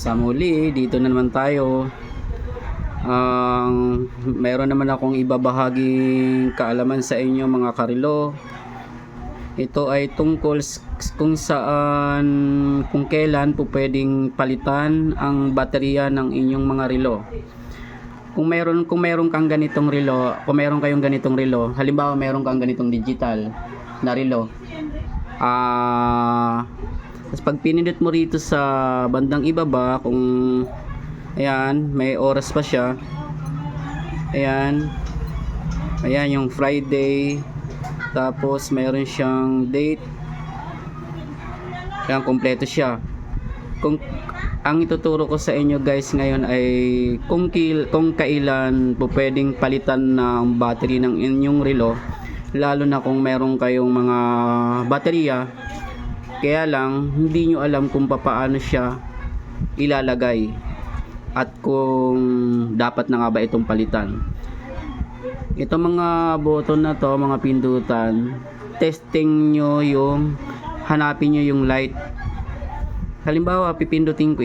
Sa muli, dito na naman tayo. Meron naman akong ibabahaging kaalaman sa inyo mga karilo. Ito ay tungkol kung saan, kung kailan po pwedeng palitan ang baterya ng inyong mga relo. Kung meron kang ganitong relo, kung meron kayong ganitong relo, halimbawa meron kang ganitong digital na relo. Tapos pag pinindot mo rito sa bandang ibaba, kung ayan, may oras pa siya. Ayan. Ayan yung Friday. Tapos mayroon siyang date. Ayan, kompleto siya. Ang ituturo ko sa inyo guys ngayon ay kung kailan po pwedeng palitan ng battery ng inyong relo, lalo na kung meron kayong mga baterya kaya lang hindi nyo alam kung paano siya ilalagay at kung dapat na nga ba itong palitan. Ito mga button na to, mga pindutan, testing nyo yung, hanapin nyo yung light. Halimbawa pipindutin ko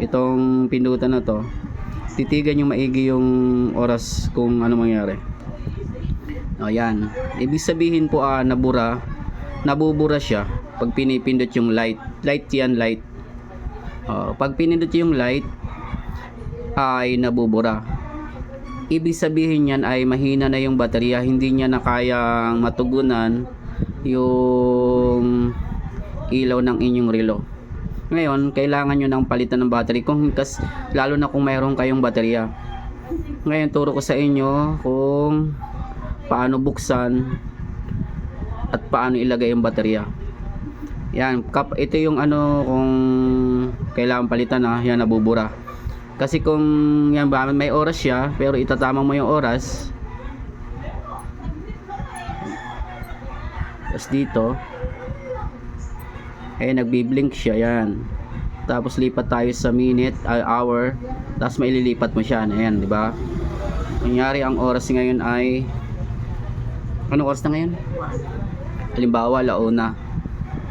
itong pindutan na to, titigan nyo maigi yung oras kung ano mangyari. O yan, ibig sabihin po nabubura siya pag pinipindot yung light. Yan, light. Pag pinindot yung light ay nabubura. Ibig sabihin yan ay mahina na yung baterya, hindi niya na kayang matugunan yung ilaw ng inyong relo. Ngayon, kailangan nyo ng palitan ng battery lalo na kung mayroon kayong baterya. Ngayon, turo ko sa inyo kung paano buksan at paano ilagay yung baterya. Yan, ito yung kung kailangan palitan yan nabubura. Kasi kung yan ba may oras siya pero itatama mo yung oras. Tapos dito nagbi-blink siya yan. Tapos lipat tayo sa minute, hour, tapos maililipat mo siya. Ayan, di ba? Kunyari ang oras ngayon ay anong oras na ngayon? Halimbawa, launa.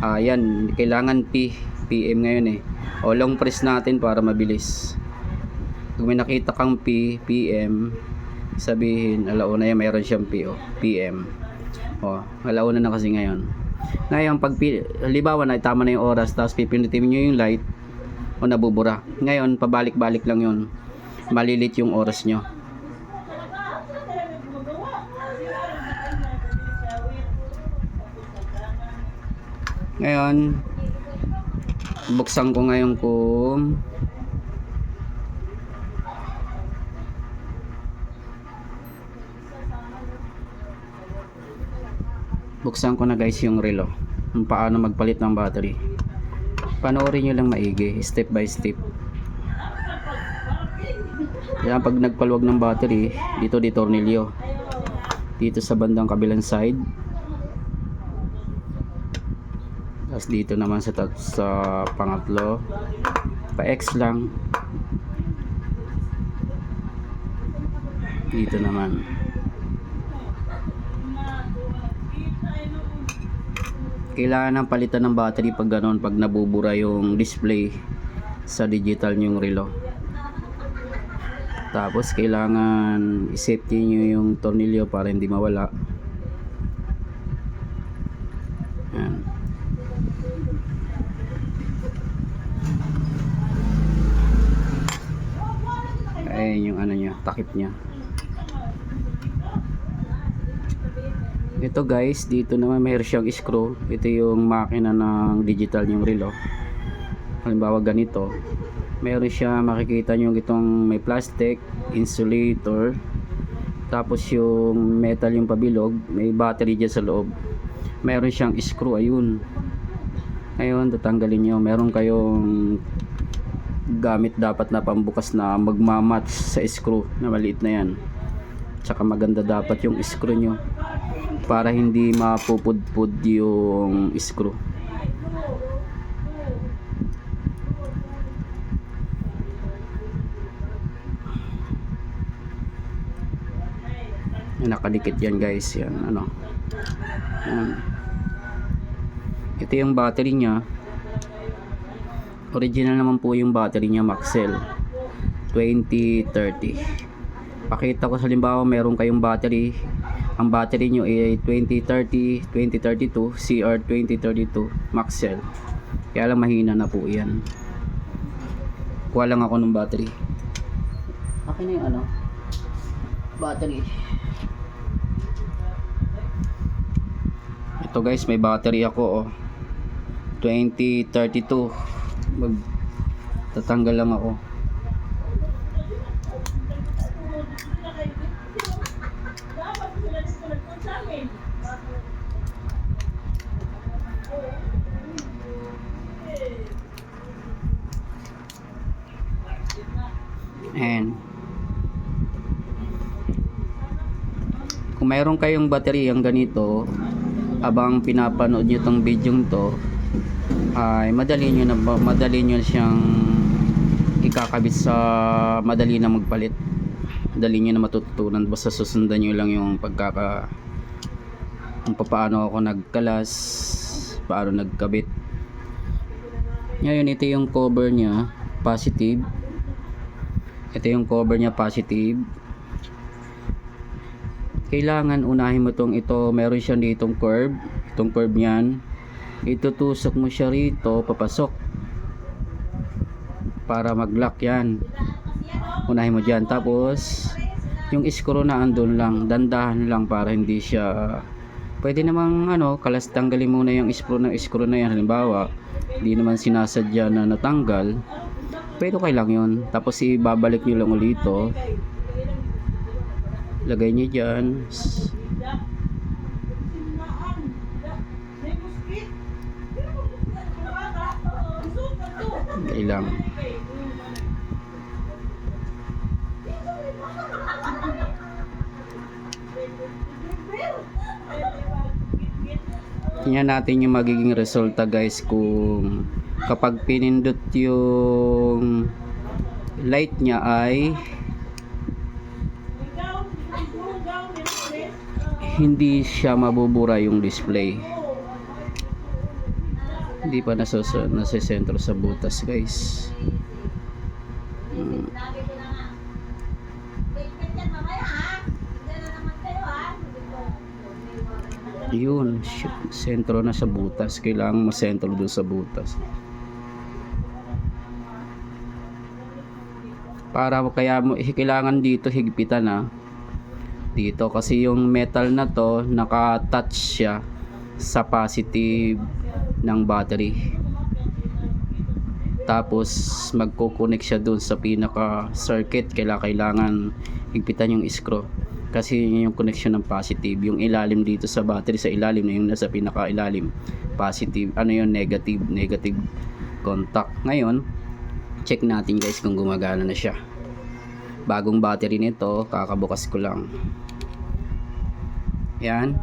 Yan, kailangan PM ngayon O long press natin para mabilis. Kung may nakita kang PM, sabihin, alauna yan, mayroon siyang PM. Alauna na kasi ngayon. Ngayon, pag halimbawa na tama na yung oras, tapos pipindutin nyo yung light, nabubura. Ngayon, pabalik-balik lang yun. Malilit yung oras nyo. Ngayon, buksan ko ngayon kung buksan ko na guys yung relo kung paano magpalit ng battery. Panoorin nyo lang maigi, step by step. Yan, pag nagpaluwag ng battery, dito di tornilyo, dito sa bandang kabilang side, tapos dito naman sa pangatlo, pa X lang, dito naman. Kailangan ng palitan ng battery pag ganoon, pag nabubura yung display sa digital nyong relo. Tapos kailangan i-safety nyo yung tornilyo para hindi mawala. Yan. Ayan yung takip nya. Ito guys, dito naman mayroon siyang screw. Ito yung makina ng digital yung relo. Halimbawa ganito, mayroon siya, makikita nyo itong may plastic, insulator, tapos yung metal yung pabilog, may battery dyan sa loob. Mayroon siyang screw, ayun. Ngayon, tatanggalin nyo. Meron kayong gamit dapat na pambukas na magmamatch sa screw na maliit na yan. Tsaka maganda dapat yung screw nyo para hindi mapupudpud yung screw. Nakadikit yan guys, yan yan. Ito yung battery nya. Original naman po yung battery niya, Maxell 2030. Pakita ko sa halimbawa meron kayong battery, ang battery nyo ay 2030, 2032, CR 2032 Maxell. Kaya lang mahina na po yan. Kuha lang ako ng battery. Akin na yung ano, battery. Ito guys, may battery ako 2032. Tatanggal lang ako. And kung mayroon kayong bateryang ganito, habang pinapanood nyo tong video to, ay madali nyo siyang ikakabit sa madali na magpalit. Madali nyo na matututunan, basta susundan nyo lang yung kung paano ako nagkalas, paano nagkabit. Ngayon ito yung cover nya, positive. Ito yung cover nya, positive. Kailangan unahin mo ito, meron siya ditong curve. Itong curve niyan, itutusok mo siya rito, papasok para mag-lock yan. Unahin mo dyan, tapos yung screw na andun lang, dandahan lang para hindi siya, pwede namang kalas, tanggalin muna yung screw na yan. Halimbawa hindi naman sinasadya na natanggal, pero okay lang yun. Tapos ibabalik nyo lang ulit ito, lagay nyo dyan. Okay lang. Tingnan natin yung magiging resulta guys, kung kapag pinindot yung light nya ay hindi siya mabubura yung display. Hindi pa nasesentro sa butas guys. Yun, sentro na sa butas. Kailangan masentro doon sa butas. Kailangan dito higpitan dito kasi yung metal na to naka-touch siya sa positive ng battery, tapos magko-connect siya dun sa pinaka circuit. Kailangan higpitan yung screw kasi yung connection ng positive, yung ilalim dito sa battery, sa ilalim na yung nasa pinaka ilalim, positive, yung negative contact. Ngayon check natin guys kung gumagana na siya. Bagong battery nito, kakabukas ko lang. Yan,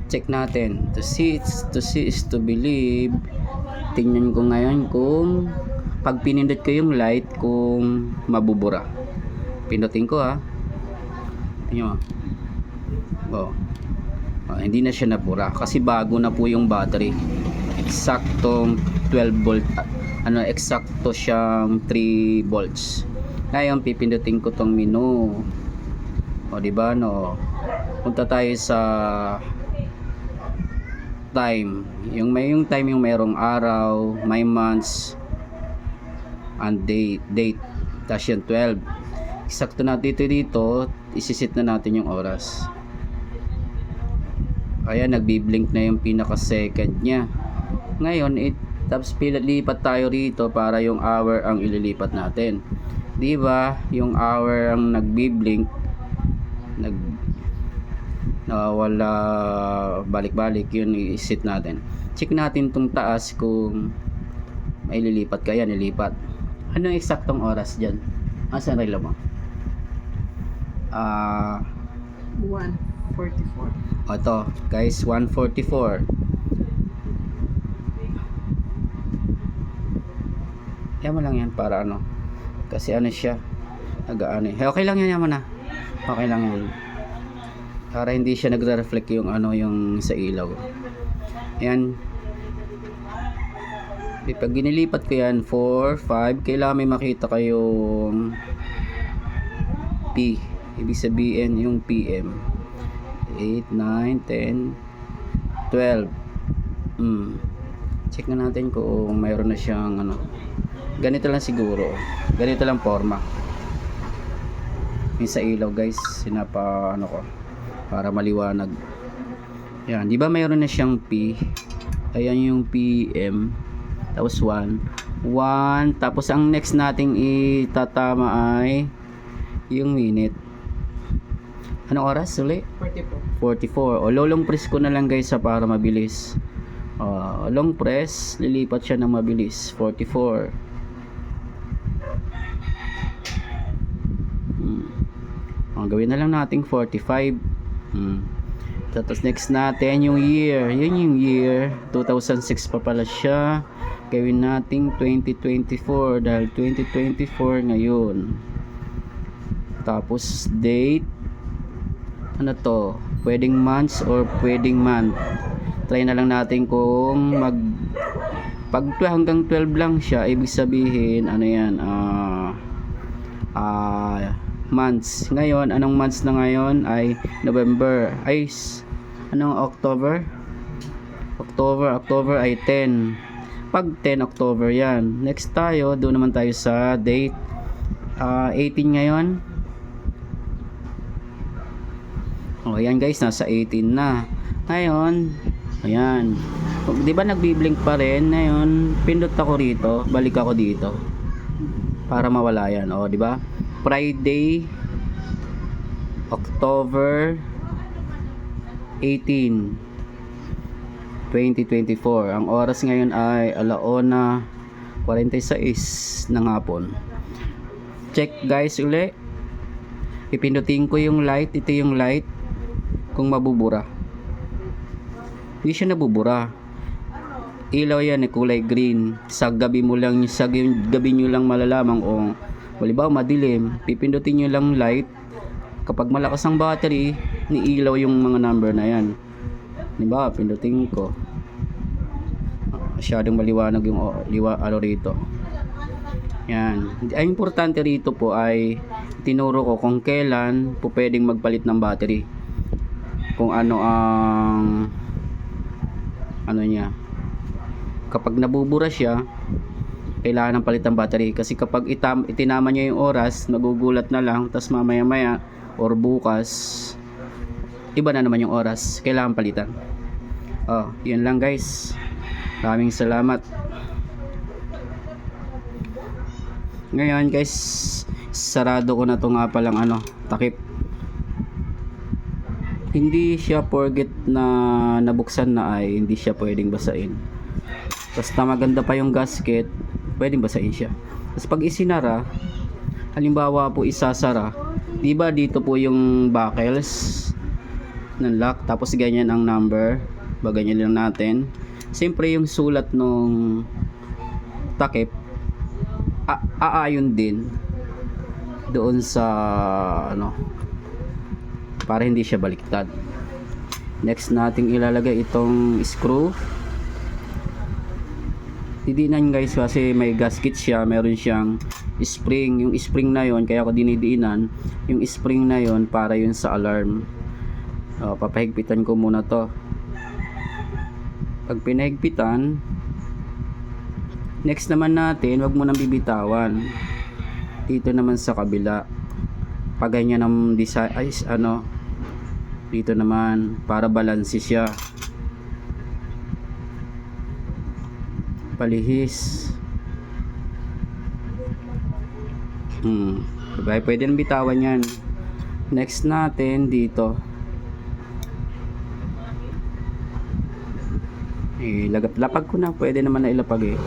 check natin. To see is to believe. Tingnan ko ngayon kung pag pinindot ko yung light, kung mabubura. Pindutin ko tingnan mo. Hindi na siya nabura kasi bago na po yung battery. Eksaktong 12 volt, eksakto siyang 3 volts. Ngayon pipindutin ko tong menu. Diba punta tayo sa time, yung time, yung mayroong araw, may months and date, tapos yung 12. Eksakto na dito isisit na natin yung oras. Ayan, nagbi-blink na yung pinaka second nya. Ngayon tapos lipat tayo rito para yung hour ang ililipat natin, diba? Yung hour ang nagbi-blink, nawawala, balik-balik, yun i-set natin. Check natin tong taas kung may lilipat kaya, nilipat. Ano yung eksaktong oras dyan? Asan relo mo? 1:44. Ito guys, 1:44. Kaya mo lang yan para kasi siya okay lang yan mo na. Okay lang yan para hindi siya nagre-reflect yung yung sa ilaw. Ayan, Pag ginilipat ko yan 4, 5, kailangan may makita kayong P. Ibig sabihin yung PM 8, 9, 10, 12. Check na natin kung mayroon na siyang ano. Ganito lang siguro. Ganito lang forma. Yung sa ilaw guys, sinapa ano ko para maliwanag. Yan, di ba mayroon na siyang P? Ayan yung PM. Tapos 1. Tapos ang next nating itatama ay yung minute. Anong oras uli? 44. O long press ko na lang guys para mabilis. Long press, lilipat siya ng mabilis. 44. Gawin na lang nating 45. Tapos next natin yung year. Yun yung year. 2006 pa pala siya. Gawin nating 2024 dahil 2024 ngayon. Tapos date. Ano to? Pwedeng months or pwedeng month. Try na lang natin kung pag hanggang 12 lang siya, ibig sabihin ano yan, months. Ngayon, anong months na ngayon ay November. Anong October? October ay 10. Pag 10 October yan. Next tayo, doon naman tayo sa date. 18 ngayon. Ayan guys, nasa 18 na. Ngayon, ayan. Di ba nagbi-blink pa rin? Ngayon, pindot ako rito. Balik ako dito. Para mawala yan. Di ba? Friday, October 18, 2024. Ang oras ngayon ay 1:46 ng hapon. Check guys uli. Ipindutin ko yung light. Ito yung light. Kung mabubura. Hindi siya nabubura. Ilaw yan, kulay green. Sa gabi nyo lang malalaman o halimbawa madilim, pipindutin nyo lang light. Kapag malakas ang battery, niilaw yung mga number na yan. Diba? Pindutin ko. Masyadong maliwanag yung ano rito. Yan. Ang importante rito po ay tinuro ko kung kailan po pwedeng magpalit ng battery. Kung ano ang ano niya. Kapag nabubura siya, kailangan ng palit ng battery. Kasi kapag itinama niya yung oras, nagugulat na lang, tas mamaya maya or bukas iba na naman yung oras, kailangan palitan. Yun lang guys. Maraming salamat. Ngayon guys, sarado ko na to nga palang takip. Hindi siya forget na nabuksan na ay hindi siya pwedeng basain. Basta maganda pa yung gasket, pwedeng basain siya. Tapos pag isinara, halimbawa po isasara, di ba dito po yung buckles ng lock, tapos ganyan ang number, ganyan lang natin. Siyempre yung sulat nung takip aayon din doon sa para hindi siya baliktad. Next nating ilalagay itong screw. Didinan guys kasi may gasket siya, meron siyang spring. Yung spring na yon, kaya ako dinidiinan. Yung spring na yon para yun sa alarm. Papahigpitan ko muna to. Pag pinahigpitan, next naman natin, wag mo nang bibitawan. Dito naman sa kabila, pag ganyan ang design, dito naman para balanse siya. Palihis. Pwede nang bitawan yan. Next natin dito, lapag ko na, pwede naman na ilapag yan.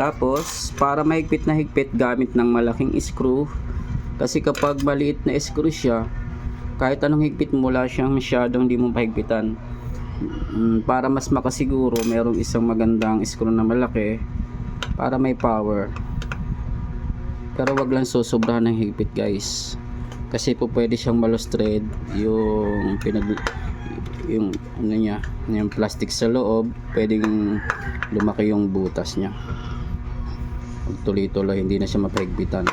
Tapos para mahigpit na higpit gamit ng malaking screw, kasi kapag maliit na screw siya, kahit anong higpit mo, wala siyang masyadong di mo pahigpitan. Para mas makasiguro, merong isang magandang screw na malaki para may power. Pero wag lang susobrahan ng higpit guys, kasi po pwede siyang malustred yung yung ano niya, yung plastic sa loob, pwedeng lumaki yung butas niya. Tuloy-tuloy, hindi na siya mapahigpitan.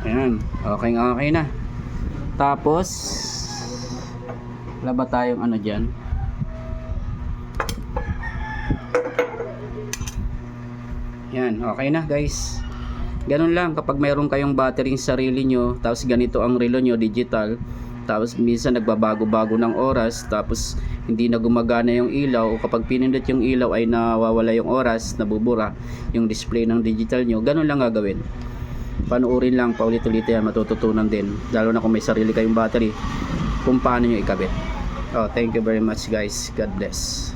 Ayan, okay na. Tapos wala ba tayong ano dyan? Yan, okay na guys. Ganun lang kapag mayroon kayong battery sa sarili nyo, tapos ganito ang relo nyo, digital, tapos minsan nagbabago-bago ng oras, tapos hindi na gumagana yung ilaw, o kapag pinindot yung ilaw ay nawawala yung oras, nabubura yung display ng digital nyo, ganun lang gagawin. Panuorin lang, paulit-ulit yan, matututunan din, lalo na kung may sarili kayong battery, kung paano nyo ikabit. Oh, thank you very much guys, God bless.